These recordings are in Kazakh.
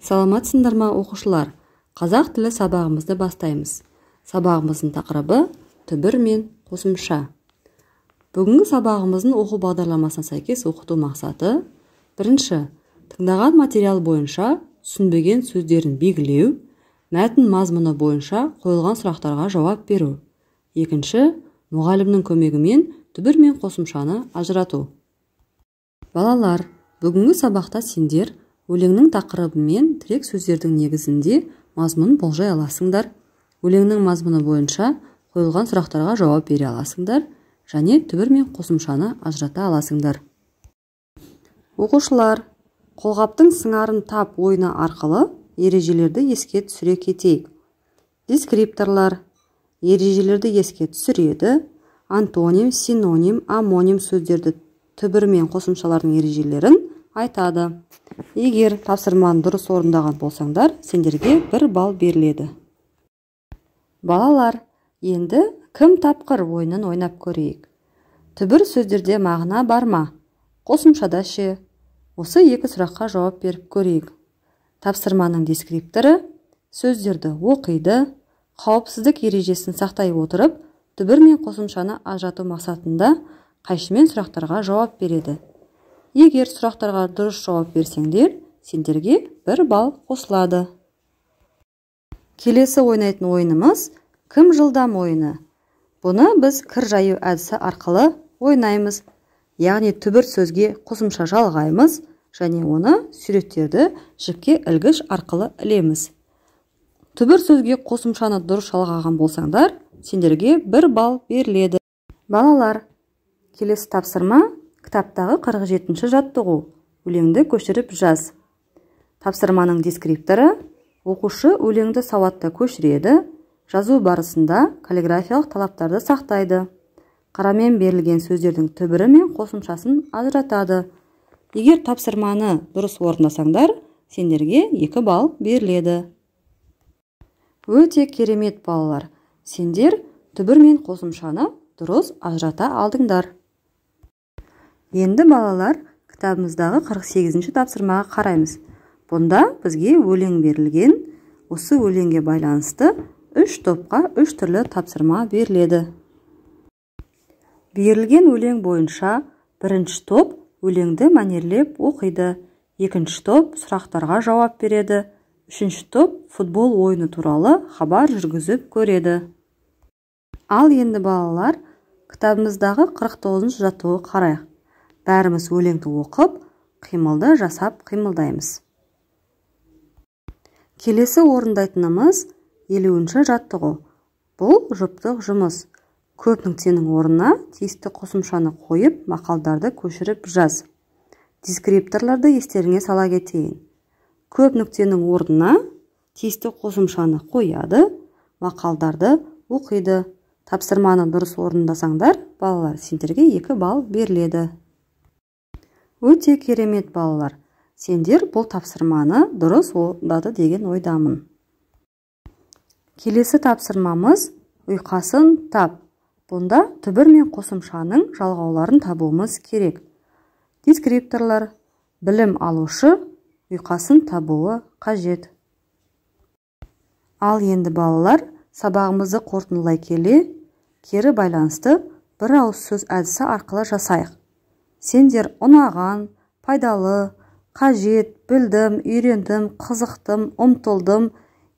Саламатсыңдар ма оқушылар? Қазақ тілі сабағымызды бастаймыз. Сабағымыздың тақырыбы түбір мен қосымша. Бүгінгі сабағымыздың оқу бағдарламасына сәйкес оқыту мақсаты: бірінші, тыңдаған материал бойынша түсінбеген сөздерін белгілеу, мәтін мазмұны бойынша қойылған сұрақтарға жауап беру. Екінші, мұғалімнің көмегімен түбір мен қосымшаны ажырату. Балалар, бүгінгі сабақта сендер өлеңнің тақырыбы мен тірек сөздердің негізінде мазмұнын болжай аласыңдар. Өлеңнің мазмұны бойынша қойылған сұрақтарға жауап бере аласыңдар және түбір мен қосымшаны ажырата аласыңдар. Оқушылар, қолғаптың сыңарын тап ойыны арқылы ережелерді еске түсіре кетейік. Дескрипторлар ережелерді еске түсіреді. Антоним, синоним, амоним сөздерді түбір мен қосымшалардың ережелерін айтады. Егер тапсырманы дұрыс орындаған болсаңдар, сендерге 1 балл беріледі. Балалар, енді кім тапқыр ойынын ойнап көрейік. Түбір сөздерде мағына бар ма? Қосымшада ше? Осы 2 сұраққа жауап беріп көрейік. Тапсырманың дескрипторы сөздерді оқиды, қауіпсіздік ережесін сақтай отырып, түбір мен қосымшаны ажырату мақсатында қайшымен сұрақтарға жауап береді. Егер сұрақтарға дұрыс жауап берсеңдер, сендерге 1 балл қосылады. Келесі ойнайтын ойынымыз кім жылдам ойыны. Бұны біз кір жаю әдісі арқылы ойнаймыз. Яғни түбір сөзге қосымша жалғаймыз және оны суреттерді жіпке ілгіш арқылы ілеміз. Түбір сөзге қосымшаны дұрыс жалғаған болсаңдар, сендерге 1 балл беріледі. Балалар, келесі тапсырма кітаптағы 47-ші жаттығу. Өлеңді көшіріп жаз. Тапсырманың дескрипторы: оқушы өлеңді сауатты көшіреді, жазу барысында каллиграфиялық талаптарды сақтайды. Қарамен берілген сөздердің түбірі мен қосымшасын ажыратады. Егер тапсырманы дұрыс орындасаңдар, сендерге 2 балл беріледі. Өте керемет балалар. Сендер түбір мен қосымшаны дұрыс ажырата алдыңдар. Енді балалар, кітабымыздағы 48-ші тапсырмаға қараймыз. Бұнда бізге өлең берілген. Осы өлеңге байланысты 3 топқа 3 түрлі тапсырма беріледі. Берілген өлең бойынша бірінші топ өлеңді мәнерлеп оқиды. Екінші топ сұрақтарға жауап береді. Үшінші топ футбол ойыны туралы хабар жүргізіп көреді. Ал енді балалар, кітабымыздағы 49-ші жаттығуға қарайық. Бәріміз өлеңді оқып, қимылды жасап қимылдаймыз. Келесі орындайтынымыз 50-ші жаттығу. Бұл жұптық жұмыс. Көп нүктенің орнына тиісті қосымшаны қойып, мақалдарды көшіріп жаз. Дескрипторларды естеріңе сала кетейін. Көп нүктенің орнына тиісті қосымшаны қояды, мақалдарды оқиды. Тапсырманы дұрыс орындасаңдар, балалар, сендерге 2 балл беріледі. Өте керемет балалар. Сендер бұл тапсырманы дұрыс орындады деген ойдамын. Келесі тапсырмамыз ұйқасын тап. Бұнда түбір мен қосымшаның жалғауларын табуымыз керек. Дескрипторлар: білім алушы ұйқасын табуы қажет. Ал енді балалар, сабағымызды қорытындылай келе, кері байланысты бір ауыз сөз әдісі арқылы жасайық. Сендер ұнаған, пайдалы, қажет, білдім, үйрендім, қызықтым, ұмтылдым,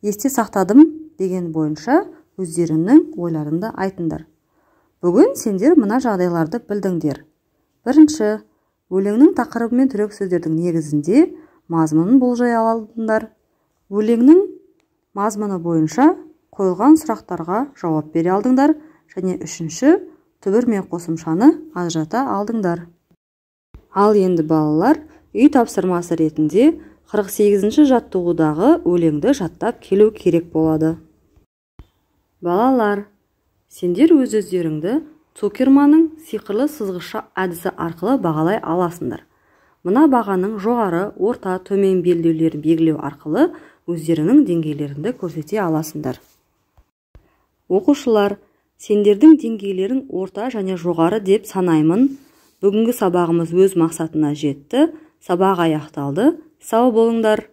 есте сақтадым деген бойынша өздеріңнің ойларыңды айтыңдар. Бүгін сендер мына жағдайларды білдіңдер. Бірінші, өлеңнің тақырыбы мен түрек сөздердің негізінде мазмұнын болжай алдыңдар. Өлеңнің мазмұны бойынша қойылған сұрақтарға жауап бере алдыңдар және үшінші, түбір мен қосымшаны ажырата алдыңдар. Ал енді балалар, үй тапсырмасы ретінде 48-ші жаттығудағы өлеңді жаттап келу керек болады. Балалар, сендер өз-өздеріңді Цукерманның сиқырлы сызғыша әдісі арқылы бағалай аласыңдар. Мына бағаның жоғары, орта, төмен белдеулерін белгілеу арқылы өздеріңнің деңгейлеріңді көрсете аласыңдар. Оқушылар, сендердің деңгейлерің орта және жоғары деп санаймын. Бүгінгі сабағымыз өз мақсатына жетті. Сабақ аяқталды. Сау болыңдар.